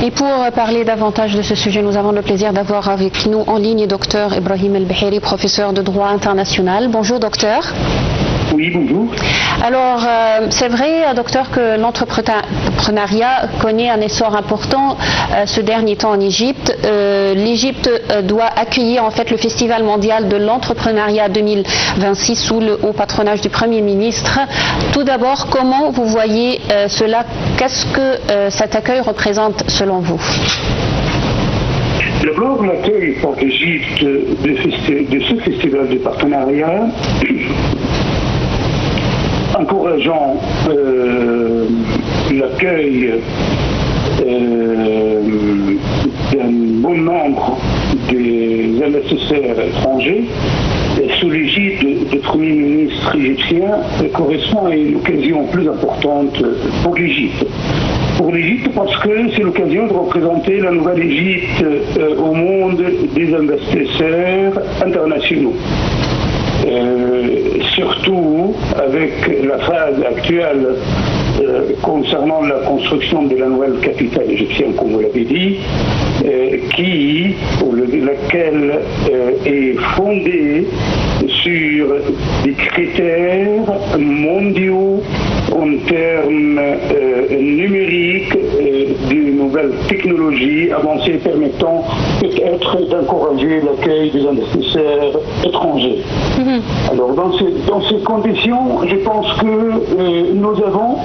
Et pour parler davantage de ce sujet, nous avons le plaisir d'avoir avec nous en ligne Dr Ibrahim El-Beheri, professeur de droit international. Bonjour docteur. Oui, bonjour. Alors, c'est vrai, docteur, que l'entrepreneuriat connaît un essor important ce dernier temps en Égypte. L'Égypte doit accueillir en fait le Festival mondial de l'entrepreneuriat 2026 sous le haut patronage du Premier ministre. Tout d'abord, comment vous voyez cela? Qu'est-ce que cet accueil représente selon vous? D'abord, l'accueil par l'Égypte de ce festival de partenariat encourageant l'accueil d'un bon nombre des investisseurs étrangers sous l'égide du Premier ministre égyptien correspond à une occasion plus importante pour l'Égypte. Pour l'Égypte parce que c'est l'occasion de représenter la nouvelle Égypte au monde des investisseurs internationaux. Surtout avec la phase actuelle concernant la construction de la nouvelle capitale égyptienne, comme vous l'avez dit, laquelle est fondée sur des critères mondiaux en termes numériques, de nouvelles technologies avancées permettant peut-être d'encourager l'accueil des investisseurs étrangers. Alors dans ces conditions, je pense que nous avons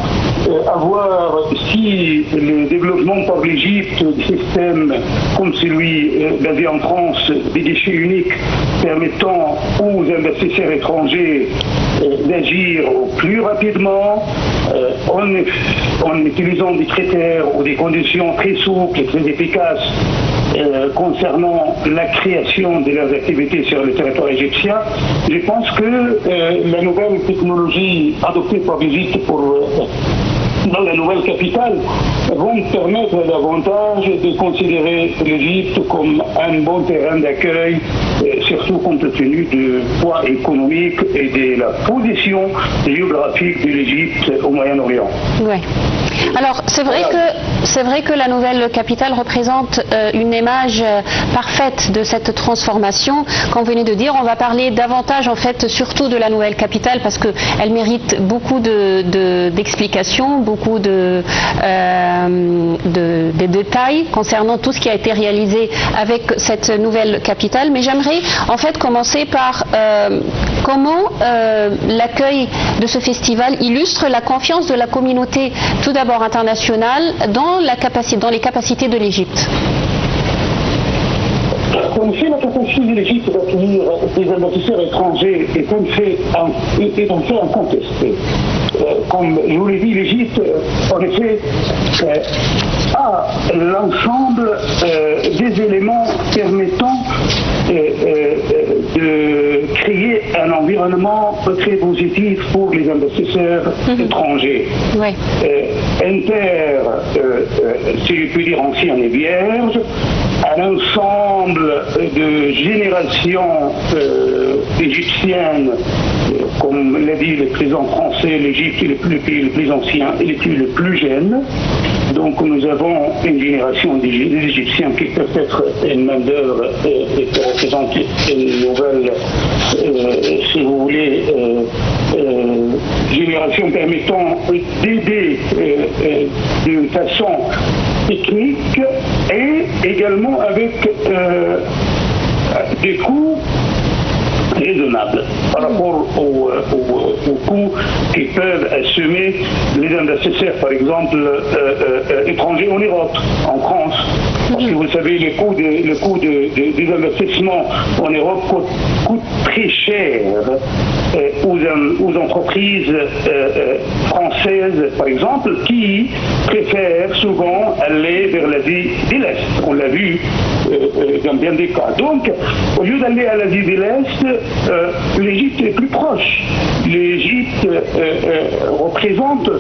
à voir si le développement par l'Égypte du système comme celui basé en France des guichets uniques permettant aux investisseurs étrangers d'agir plus rapidement en utilisant des critères ou des conditions très souples et très efficaces concernant la création de leurs activités sur le territoire égyptien. Je pense que la nouvelle technologie adoptée par l'Égypte dans la nouvelle capitale vont permettre davantage de considérer l'Égypte comme un bon terrain d'accueil, surtout compte tenu du poids économique et de la position géographique de l'Égypte au Moyen-Orient. Oui. Alors, c'est vrai que la nouvelle capitale représente une image parfaite de cette transformation. Comme vous venez de dire, on va parler davantage, en fait, surtout de la nouvelle capitale, parce qu'elle mérite beaucoup d'explications, beaucoup de détails concernant tout ce qui a été réalisé avec cette nouvelle capitale. Mais j'aimerais, en fait, commencer par comment l'accueil de ce festival illustre la confiance de la communauté, tout d'abord internationale, dans les capacités de l'Égypte. En effet, la capacité de l'Égypte d'accueillir des investisseurs étrangers est en fait incontestée. Comme je vous l'ai dit, l'Égypte, en effet, a l'ensemble des éléments permettant de créer un environnement très positif pour les investisseurs étrangers. Oui. Si je puis dire, ancien et vierge, un ensemble de générations égyptiennes, comme l'a dit le président français, l'Égypte est le pays le plus ancien et le plus jeune. Donc nous avons une génération des Égyptiens qui peuvent être une main-d'œuvre et qui représentent une nouvelle, si vous voulez, génération permettant d'aider d'une façon technique et également avec des coûts raisonnables par rapport aux coûts qui peuvent assumer les investisseurs, par exemple étrangers en Europe, en France. Parce que vous savez, le coût des investissements en Europe coûte très cher aux entreprises françaises, par exemple, qui préfèrent souvent aller vers l'Asie de l'Est. On l'a vu dans bien des cas. Donc, au lieu d'aller à l'Asie de l'Est, l'Égypte est plus proche. L'Égypte représente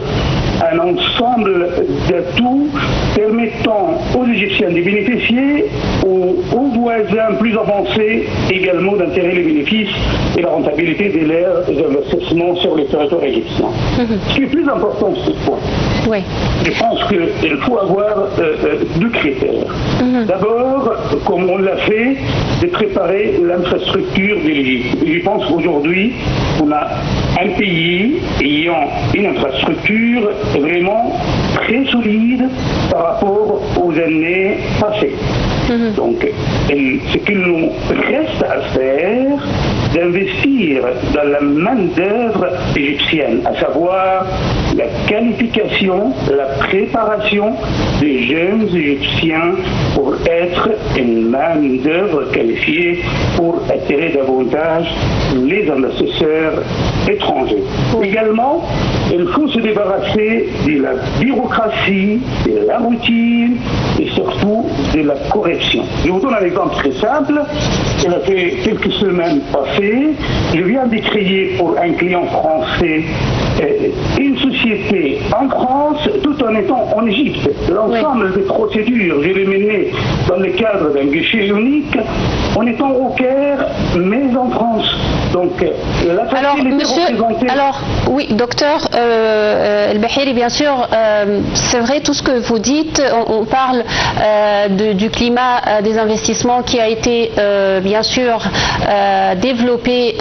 un ensemble d'atouts permettant aux Égyptiens de bénéficier, aux voisins plus avancés également d'intégrer les bénéfices et la rentabilité de leurs investissements sur le territoire égyptien. Ce qui est plus important, c'est quoi? Oui. Je pense qu'il faut avoir deux critères. D'abord, comme on l'a fait, de préparer l'infrastructure de l'Égypte. Je pense qu'aujourd'hui, on a un pays ayant une infrastructure vraiment très solide par rapport aux années passées. Donc, ce qu'il nous reste à faire, d'investir dans la main-d'œuvre égyptienne, à savoir la qualification, la préparation des jeunes Égyptiens pour être une main-d'œuvre qualifiée pour attirer davantage les investisseurs étrangers. Également, il faut se débarrasser de la bureaucratie, de la routine et surtout de la corruption. Je vous donne un exemple très simple. Il a fait quelques semaines passées, je viens de créer pour un client français une société en France tout en étant en Égypte. L'ensemble des procédures, je les menais dans le cadre d'un guichet unique en étant au Caire, mais en France. Donc, la facilité représentée... Alors, oui, docteur El-Bahiri, bien sûr, c'est vrai tout ce que vous dites. On parle du climat des investissements qui a été, bien sûr, développé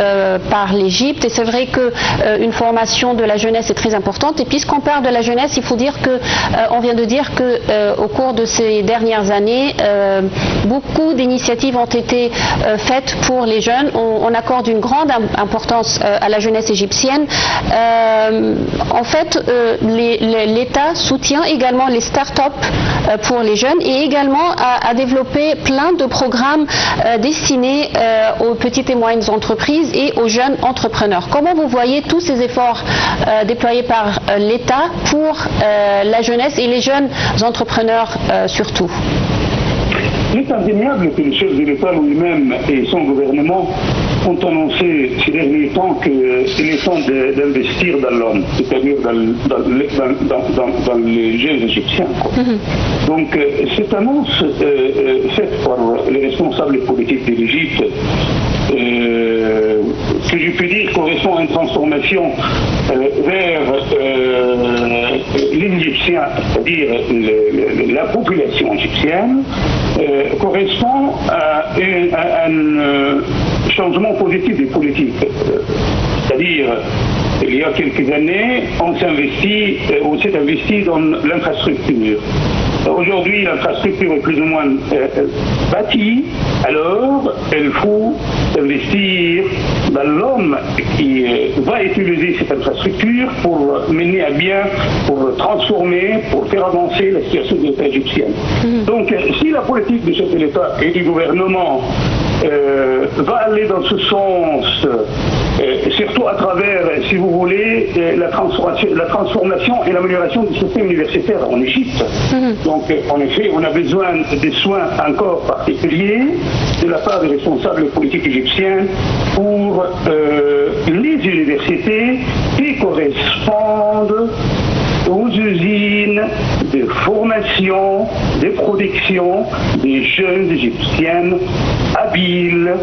par l'Égypte. Et c'est vrai qu'une formation de la jeunesse est très importante. Et puisqu'on parle de la jeunesse, il faut dire que, on vient de dire que au cours de ces dernières années, beaucoup d'initiatives ont été faites pour les jeunes. On accorde une grande importance à la jeunesse égyptienne. En fait, l'État soutient également les start-up pour les jeunes et également a développé plein de programmes destinés aux petites et moyennes entreprises et aux jeunes entrepreneurs. Comment vous voyez tous ces efforts déployés par l'État pour la jeunesse et les jeunes entrepreneurs surtout? Il est indéniable que le chef de l'État lui-même et son gouvernement ont annoncé ces derniers temps qu'il est temps d'investir dans l'homme, c'est-à-dire dans les jeunes Égyptiens. Donc cette annonce faite par les responsables politiques de l'Égypte, que je peux dire correspond à une transformation vers les Égyptiens, c'est-à-dire la population égyptienne, correspond à un changement positif des politiques. C'est-à-dire, il y a quelques années, on s'est investi dans l'infrastructure. Aujourd'hui, l'infrastructure est plus ou moins bâtie, alors il faut investir dans l'homme qui va utiliser cette infrastructure pour mener à bien, pour transformer, pour faire avancer la situation de l'État égyptien. Donc, si la politique du chef de l'État et du gouvernement va aller dans ce sens, surtout à travers, si vous voulez, la transformation et l'amélioration du système universitaire en Égypte. Donc, en effet, on a besoin de soins encore particuliers de la part des responsables politiques égyptiens pour les universités qui correspondent aux usines de formation, de production des jeunes égyptiennes habiles.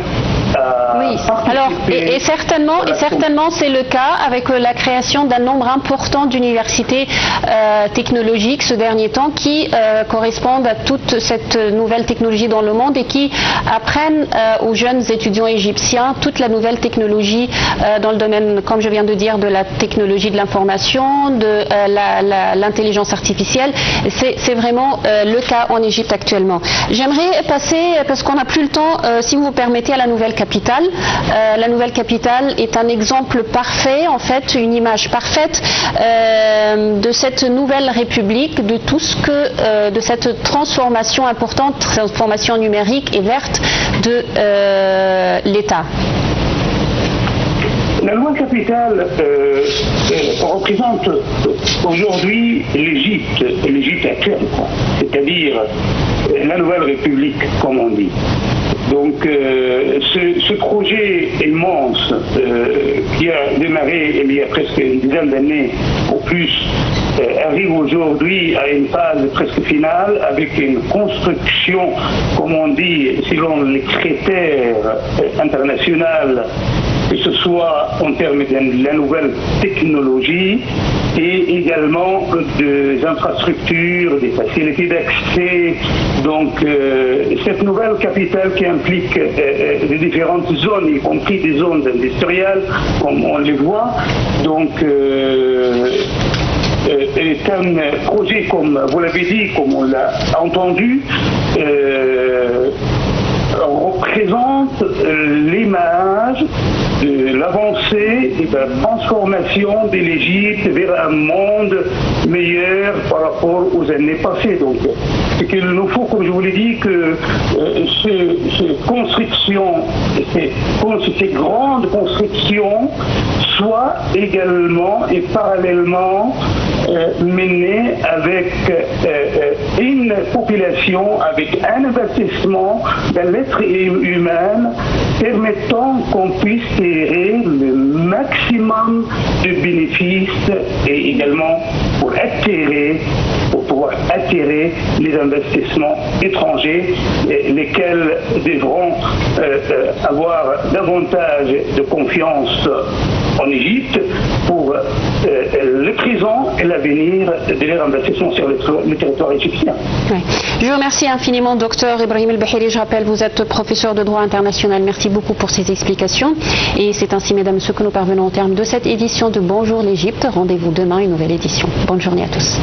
Oui, alors, et certainement c'est le cas avec la création d'un nombre important d'universités technologiques ce dernier temps qui correspondent à toute cette nouvelle technologie dans le monde et qui apprennent aux jeunes étudiants égyptiens toute la nouvelle technologie dans le domaine, comme je viens de dire, de la technologie de l'information, de l'intelligence artificielle. C'est vraiment le cas en Égypte actuellement. J'aimerais passer, parce qu'on n'a plus le temps, si vous permettez, à la nouvelle capitale. La nouvelle capitale est un exemple parfait, en fait, une image parfaite de cette nouvelle république, de tout ce que, de cette transformation importante, transformation numérique et verte de l'État. La nouvelle capitale représente aujourd'hui l'Égypte actuelle, c'est-à-dire la nouvelle république, comme on dit. Donc ce projet immense qui a démarré il y a presque une dizaine d'années au plus arrive aujourd'hui à une phase presque finale avec une construction, comme on dit, selon les critères internationaux, que ce soit en termes de la nouvelle technologie, et également des infrastructures, des facilités d'accès. Donc cette nouvelle capitale qui implique les différentes zones, y compris des zones industrielles, comme on les voit, donc est un projet, comme vous l'avez dit, comme on l'a entendu, représente l'image de l'avancée et de la transformation de l'Égypte vers un monde meilleur par rapport aux années passées. Donc, c'est qu'il nous faut, comme je vous l'ai dit, que ces constructions, ces grandes constructions soient également et parallèlement menées avec une population, avec un investissement dans l'être humain permettant qu'on puisse tirer le maximum de bénéfices et également pour pouvoir attirer les investissements étrangers, lesquels devront avoir davantage de confiance en Égypte pour le présent et l'avenir de leur investissement sur le territoire égyptien. Oui. Je vous remercie infiniment, docteur Ibrahim El-Bahiri. Je rappelle, vous êtes professeur de droit international. Merci beaucoup pour ces explications. Et c'est ainsi, mesdames et messieurs, que nous parvenons au terme de cette édition de Bonjour l'Égypte. Rendez-vous demain, une nouvelle édition. Bonne journée à tous.